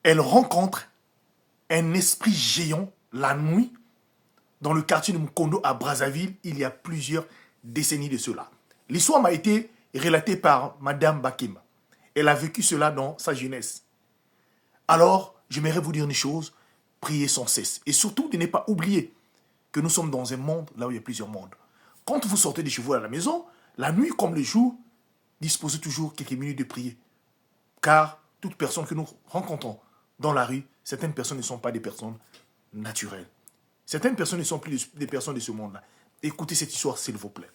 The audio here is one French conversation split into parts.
elle rencontre un esprit géant la nuit dans le quartier de Mukondo à Brazzaville il y a plusieurs décennies de cela. L'histoire m'a été relatée par Madame Bakemba. Elle a vécu cela dans sa jeunesse. Alors, j'aimerais vous dire une chose, priez sans cesse. Et surtout, de ne pas oublier que nous sommes dans un monde là où il y a plusieurs mondes. Quand vous sortez de chez vous à la maison, la nuit comme le jour, disposez toujours quelques minutes de prier. Car toute personne que nous rencontrons dans la rue, certaines personnes ne sont pas des personnes naturelles. Certaines personnes ne sont plus des personnes de ce monde-là. Écoutez cette histoire, s'il vous plaît.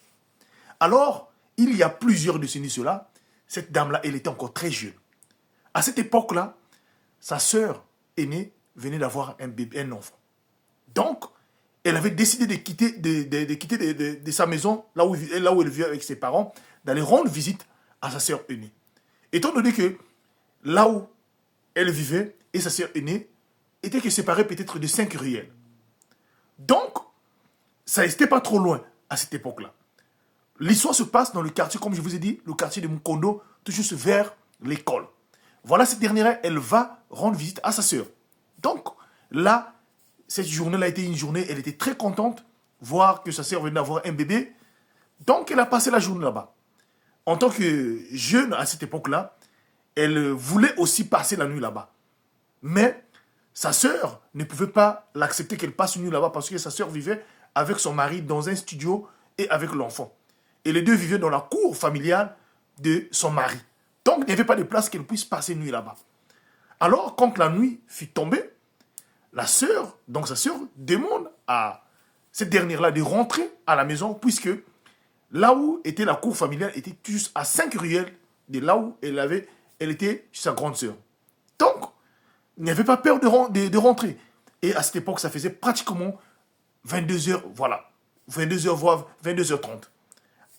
Alors, il y a plusieurs décennies cela, cette dame-là, elle était encore très jeune. À cette époque-là, sa sœur aînée venait d'avoir un bébé, un enfant. Donc, elle avait décidé de quitter, de sa maison, là où elle vivait avec ses parents, d'aller rendre visite à sa sœur aînée. Étant donné que là où elle vivait et sa sœur aînée étaient séparées peut-être de 5 ruelles. Donc, ça n'était pas trop loin à cette époque-là. L'histoire se passe dans le quartier, comme je vous ai dit, le quartier de Mukondo, tout juste vers l'école. Voilà, cette dernière, elle va rendre visite à sa sœur. Donc, là, cette journée-là a été une journée, elle était très contente, voir que sa sœur venait d'avoir un bébé. Donc, elle a passé la journée là-bas. En tant que jeune à cette époque-là, elle voulait aussi passer la nuit là-bas. Mais sa sœur ne pouvait pas l'accepter qu'elle passe une nuit là-bas parce que sa sœur vivait avec son mari dans un studio et avec l'enfant. Et les deux vivaient dans la cour familiale de son mari. Donc, il n'y avait pas de place qu'elle puisse passer une nuit là-bas. Alors, quand la nuit fut tombée, la sœur, donc sa sœur, demande à cette dernière-là de rentrer à la maison puisque là où était la cour familiale était juste à 5 ruelles de là où elle était chez sa grande sœur. Donc, il n'y avait pas peur de rentrer. Et à cette époque, ça faisait pratiquement 22h, voilà, 22h voire 22h30.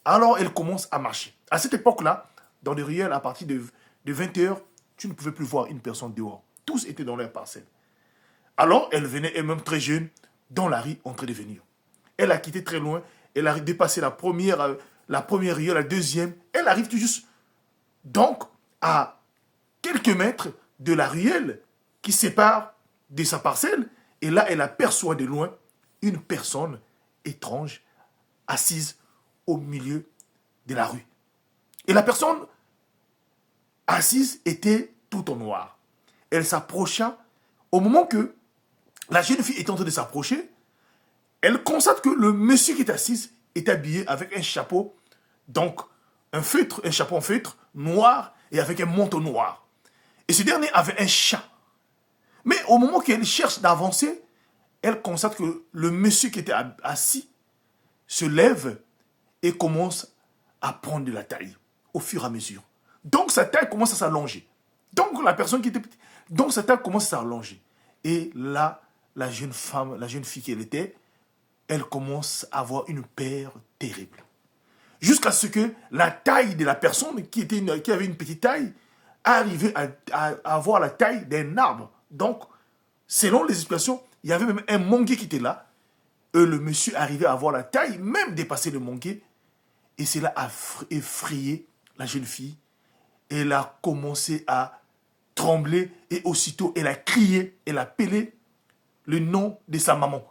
Alors, elle commence à marcher. À cette époque-là, dans les ruelles, à partir de 20h, tu ne pouvais plus voir une personne dehors. Tous étaient dans leur parcelle. Alors, elle venait elle-même très jeune dans la rue en train de venir. Elle a quitté très loin. Elle a dépassé la première ruelle, la deuxième. Elle arrive tout juste, donc, à quelques mètres de la ruelle qui sépare de sa parcelle. Et là, elle aperçoit de loin une personne étrange assise au milieu de la rue. Et la personne assise était tout en noir. Elle s'approcha. Au moment que la jeune fille est en train de s'approcher, elle constate que le monsieur qui est assis est habillé avec un chapeau, donc un chapeau en feutre noir et avec un manteau noir. Et ce dernier avait un chat. Mais au moment qu'elle cherche d'avancer, elle constate que le monsieur qui était assis se lève et commence à prendre de la taille au fur et à mesure. Donc sa taille commence à s'allonger. Donc la personne qui était petite, donc sa taille commence à s'allonger. Et là, la jeune fille qu'elle était, elle commence à avoir une peur terrible. Jusqu'à ce que la taille de la personne qui avait une petite taille arrivait à avoir la taille d'un arbre. Donc, selon les explications, il y avait même un manguier qui était là. Et le monsieur arrivait à avoir la taille, même dépasser le manguier. Et cela a effrayé la jeune fille. Elle a commencé à trembler et aussitôt elle a crié, elle a appelé le nom de sa maman.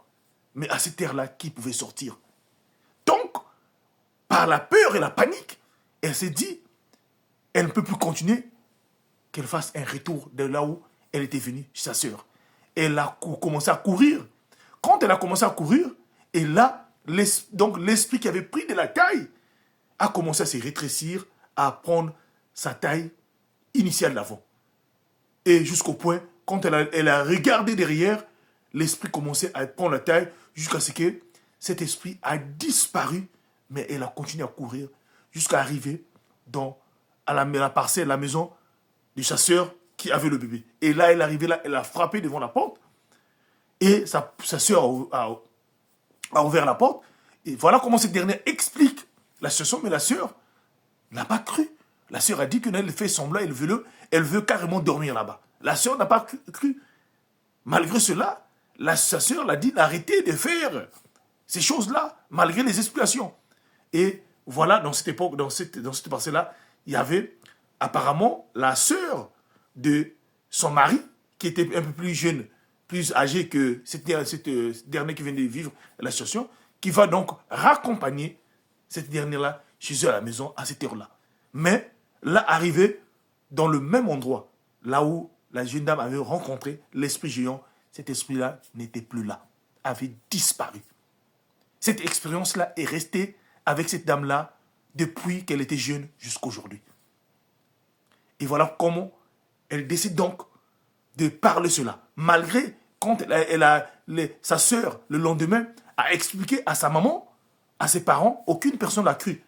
Mais à cette heure-là, qui pouvait sortir? Donc, par la peur et la panique, elle s'est dit, elle ne peut plus continuer, qu'elle fasse un retour de là où elle était venue, chez sa sœur. Elle a commencé à courir. Quand elle a commencé à courir, et là, l'esprit qui avait pris de la taille a commencé à se rétrécir, à prendre sa taille initiale d'avant. Et jusqu'au point, quand elle a regardé derrière, l'esprit commençait à prendre la taille jusqu'à ce que cet esprit a disparu, mais elle a continué à courir jusqu'à arriver à la parcelle, la maison du chasseur qui avait le bébé. Et là, elle est arrivée là, elle a frappé devant la porte et sa sœur a ouvert la porte. Et voilà comment cette dernière explique la situation, mais la sœur n'a pas cru. La sœur a dit qu'elle fait semblant, elle veut carrément dormir là-bas. La sœur n'a pas cru. Malgré cela, sa sœur l'a dit d'arrêter de faire ces choses-là, malgré les explications. Et voilà, dans cette époque, dans cette parcelle-là, il y avait apparemment la sœur de son mari qui était un peu plus jeune, plus âgé que cette dernière qui vient de vivre la situation, qui va donc raccompagner cette dernière-là chez eux à la maison à cette heure-là. Mais là, arrivé dans le même endroit, là où la jeune dame avait rencontré l'esprit géant, cet esprit-là n'était plus là, avait disparu. Cette expérience-là est restée avec cette dame-là depuis qu'elle était jeune jusqu'à aujourd'hui. Et voilà comment elle décide donc de parler cela. Malgré quand sa sœur, le lendemain, a expliqué à sa maman, à ses parents, aucune personne l'a cru.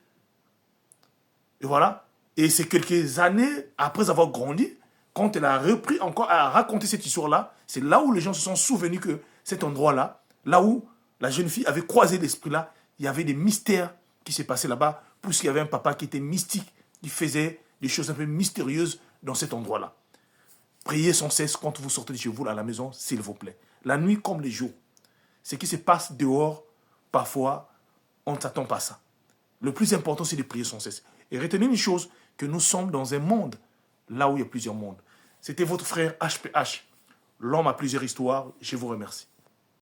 Et voilà. Et c'est quelques années après avoir grandi, quand elle a repris encore à raconter cette histoire-là, c'est là où les gens se sont souvenus que cet endroit-là, là où la jeune fille avait croisé l'esprit-là, il y avait des mystères qui s'est passé là-bas, puisqu'il y avait un papa qui était mystique, qui faisait des choses un peu mystérieuses dans cet endroit-là. Priez sans cesse quand vous sortez de chez vous à la maison, s'il vous plaît. La nuit comme les jours. Ce qui se passe dehors, parfois, on ne s'attend pas à ça. Le plus important, c'est de prier sans cesse. Et retenez une chose, que nous sommes dans un monde, là où il y a plusieurs mondes. C'était votre frère HPH, l'homme à plusieurs histoires. Je vous remercie.